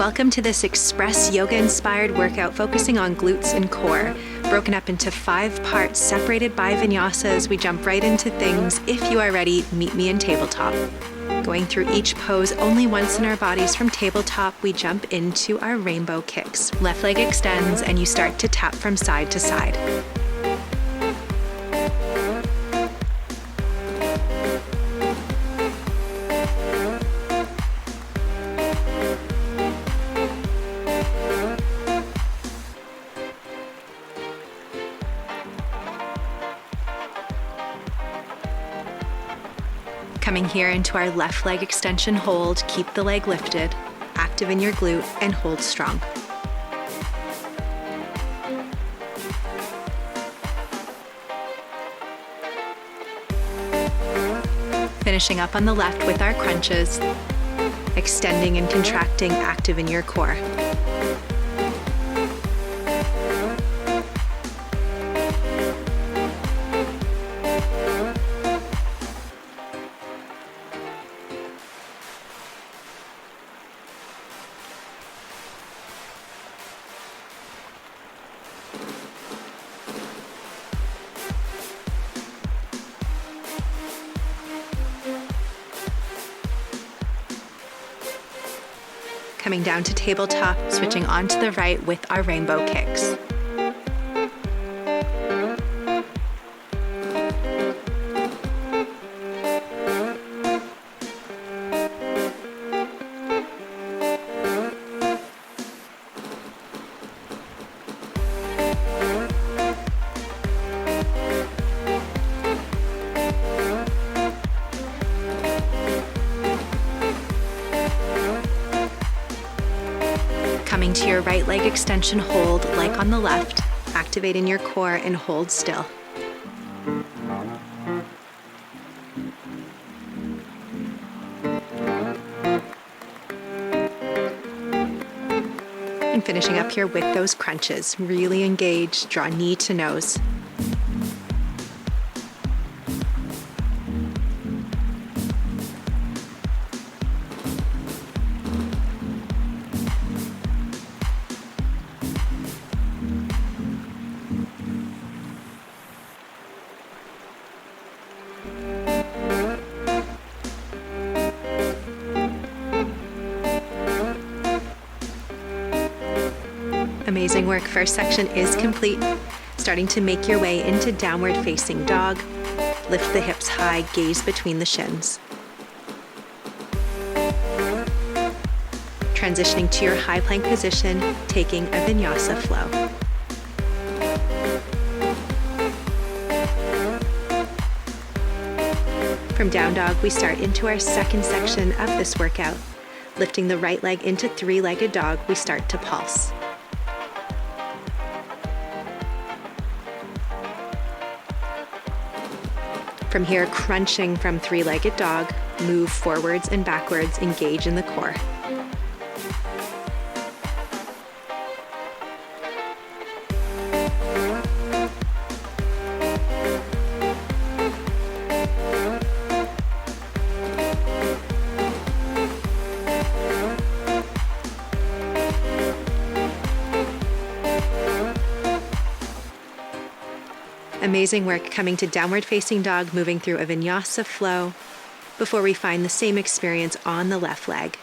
Welcome to this Express Yoga-inspired workout focusing on glutes and core, broken up into 5 parts separated by vinyasa as we jump right into things. If you are ready, meet me in Tabletop. Going through each pose only once in our bodies. From Tabletop, we jump into our rainbow kicks. Left leg extends and you start to tap from side to side. Coming here into our left leg extension hold, keep the leg lifted, active in your glute, and hold strong. Finishing up on the left with our crunches, extending and contracting, active in your core. Coming down to tabletop, switching on to the right with our rainbow kicks. Coming to your right leg extension hold, like on the left, activate in your core and hold still. And finishing up here with those crunches. Really engage, draw knee to nose. Amazing work. First section is complete. Starting to make your way into downward facing dog. Lift the hips high, gaze between the shins. Transitioning to your high plank position, taking a vinyasa flow. From down dog, we start into our second section of this workout. Lifting the right leg into 3-legged dog, we start to pulse. From here, crunching from 3-legged dog, move forwards and backwards, engage in the core. Amazing work. Coming to downward facing dog, moving through a vinyasa flow before we find the same experience on the left leg.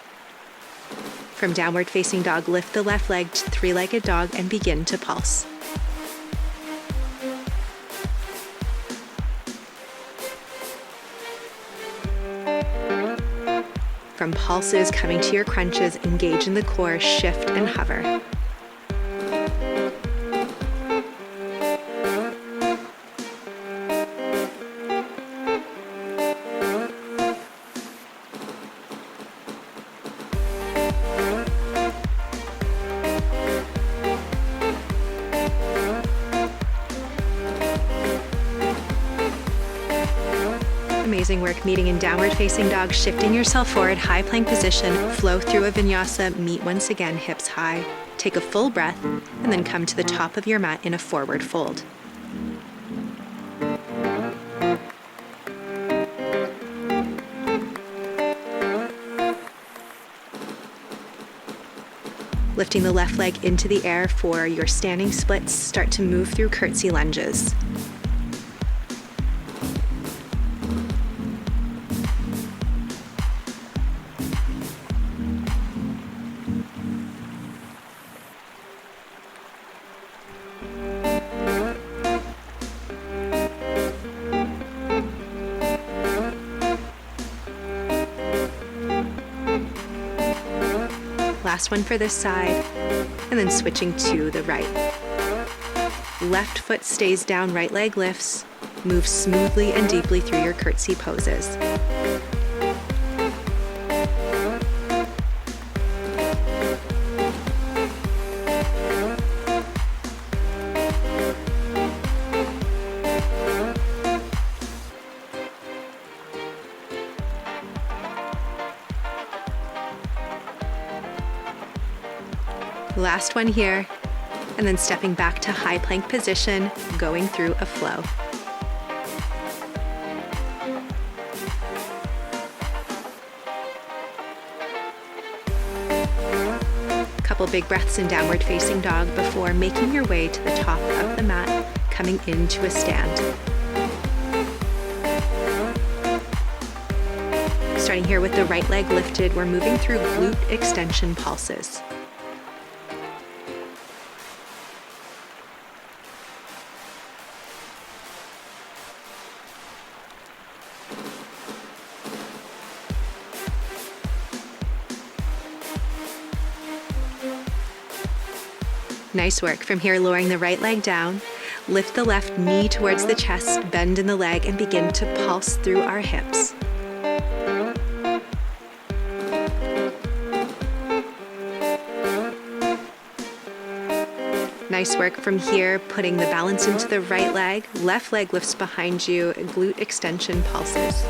From downward facing dog, lift the left leg to 3-legged dog and begin to pulse. From pulses, coming to your crunches, engage in the core, shift and hover. Amazing work. Meeting in downward facing dog, shifting yourself forward, high plank position, flow through a vinyasa, meet once again, hips high. Take a full breath, and then come to the top of your mat in a forward fold. Lifting the left leg into the air for your standing splits, start to move through curtsy lunges. Last one for this side, and then switching to the right. Left foot stays down, right leg lifts. Move smoothly and deeply through your curtsy poses. Last one here, and then stepping back to high plank position, going through a flow. Couple big breaths in downward facing dog before making your way to the top of the mat, coming into a stand. Starting here with the right leg lifted, we're moving through glute extension pulses. Nice work. From here, lowering the right leg down, lift the left knee towards the chest, bend in the leg, and begin to pulse through our hips. Nice work. From here, putting the balance into the right leg, left leg lifts behind you, glute extension pulses.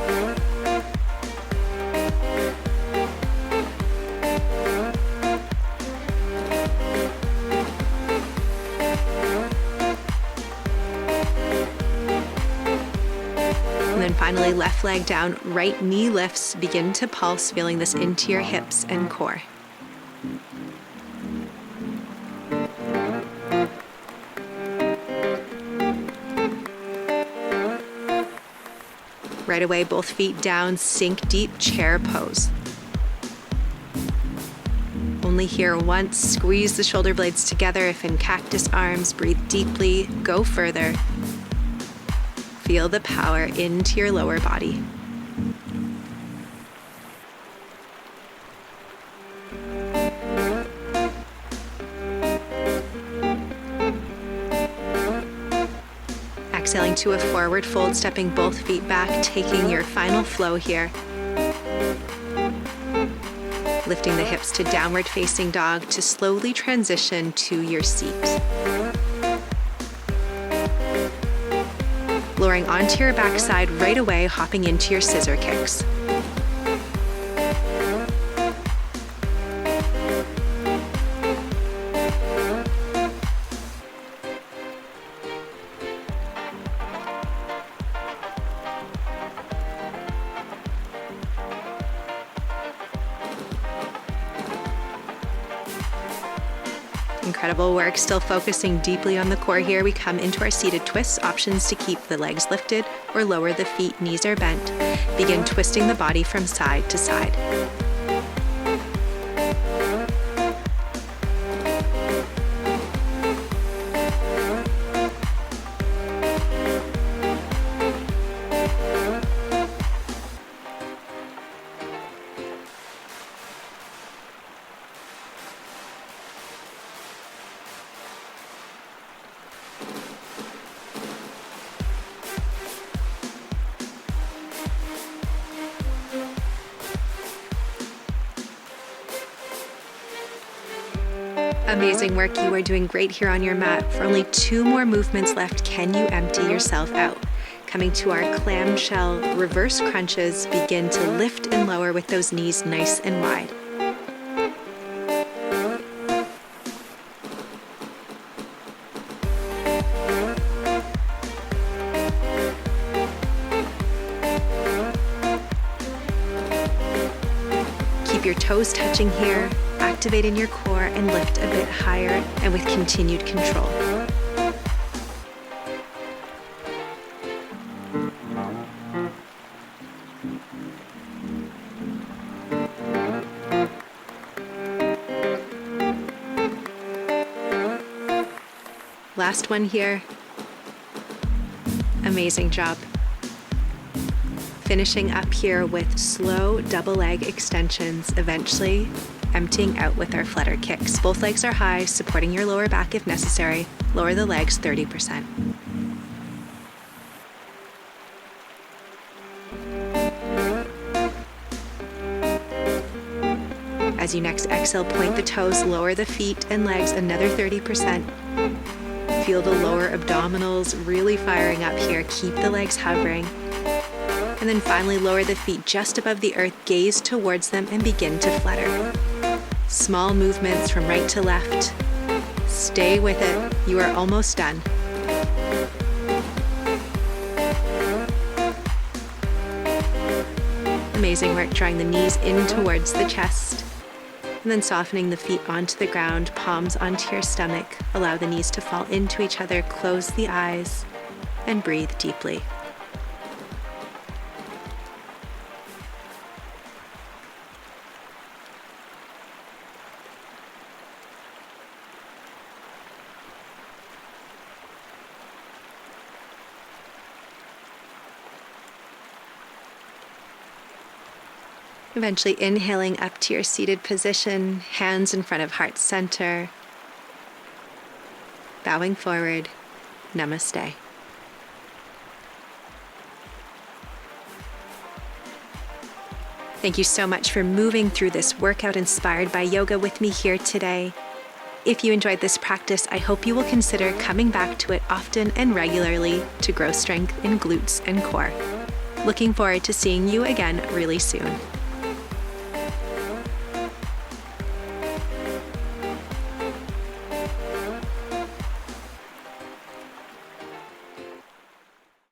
And then finally, left leg down, right knee lifts, begin to pulse, feeling this into your hips and core. Right away, both feet down, sink deep, chair pose. Only here once, squeeze the shoulder blades together. If in cactus arms, breathe deeply, go further. Feel the power into your lower body. Exhaling to a forward fold, stepping both feet back, taking your final flow here. Lifting the hips to downward facing dog to slowly transition to your seat. Lowering onto your backside right away, hopping into your scissor kicks. Incredible work, still focusing deeply on the core here. We come into our seated twists, options to keep the legs lifted or lower the feet, knees are bent. Begin twisting the body from side to side. Amazing work. You are doing great here on your mat. For only 2 more movements left, can you empty yourself out? Coming to our clamshell reverse crunches, begin to lift and lower with those knees nice and wide. Keep your toes touching here. activate in your core and lift a bit higher and with continued control. Last one here. Amazing job. Finishing up here with slow double leg extensions, eventually emptying out with our flutter kicks. Both legs are high, supporting your lower back if necessary. Lower the legs 30%. As you next exhale, point the toes, lower the feet and legs another 30%. Feel the lower abdominals really firing up here. Keep the legs hovering. And then finally lower the feet just above the earth, gaze towards them and begin to flutter. Small movements from right to left. Stay with it. You are almost done. Amazing work drawing the knees in towards the chest. And then softening the feet onto the ground, palms onto your stomach. Allow the knees to fall into each other, close the eyes, and breathe deeply. Eventually inhaling up to your seated position, hands in front of heart center. Bowing forward, namaste. Thank you so much for moving through this workout inspired by yoga with me here today. If you enjoyed this practice, I hope you will consider coming back to it often and regularly to grow strength in glutes and core. Looking forward to seeing you again really soon.